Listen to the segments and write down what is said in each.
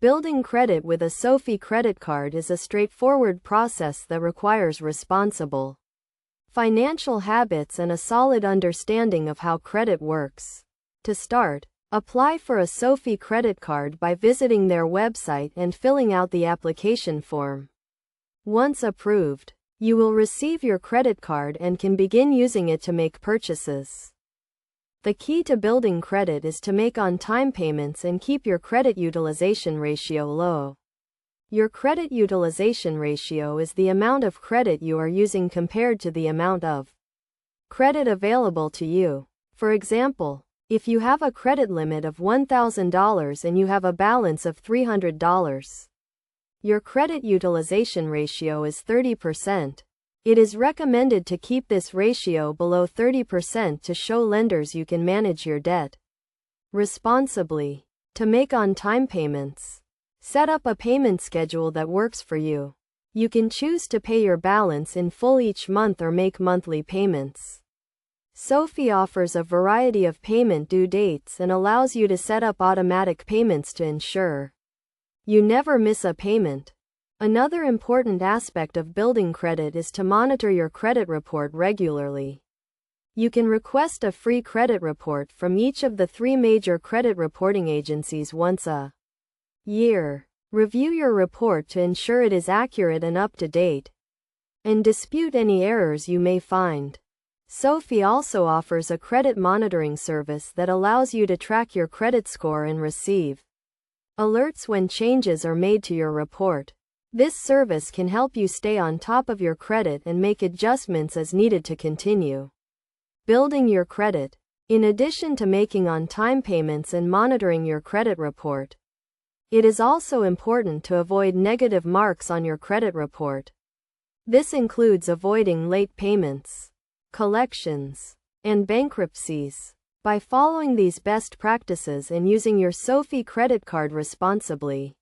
Building credit with a SoFi credit card is a straightforward process that requires responsible financial habits and a solid understanding of how credit works. To start, apply for a SoFi credit card by visiting their website and filling out the application form. Once approved, you will receive your credit card and can begin using it to make purchases. The key to building credit is to make on-time payments and keep your credit utilization ratio low. Your credit utilization ratio is the amount of credit you are using compared to the amount of credit available to you. For example, if you have a credit limit of $1,000 and you have a balance of $300, your credit utilization ratio is 30%. It is recommended to keep this ratio below 30% to show lenders you can manage your debt responsibly. To make on-time payments, set up a payment schedule that works for you. You can choose to pay your balance in full each month or make monthly payments. SoFi offers a variety of payment due dates and allows you to set up automatic payments to ensure you never miss a payment. Another important aspect of building credit is to monitor your credit report regularly. You can request a free credit report from each of the 3 major credit reporting agencies once a year. Review your report to ensure it is accurate and up to date, and dispute any errors you may find. SoFi also offers a credit monitoring service that allows you to track your credit score and receive alerts when changes are made to your report. This service can help you stay on top of your credit and make adjustments as needed to continue building your credit. In addition to making on-time payments and monitoring your credit report, it is also important to avoid negative marks on your credit report. This includes avoiding late payments, collections, and bankruptcies. By following these best practices and using your SoFi credit card responsibly,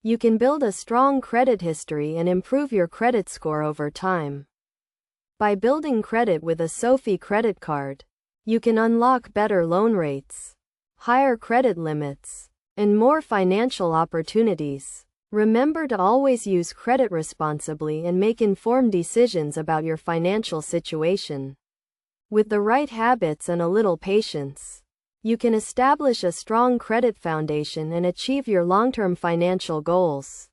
you can build a strong credit history and improve your credit score over time. By building credit with a SoFi credit card, you can unlock better loan rates, higher credit limits, and more financial opportunities. Remember to always use credit responsibly and make informed decisions about your financial situation. With the right habits and a little patience, you can establish a strong credit foundation and achieve your long-term financial goals.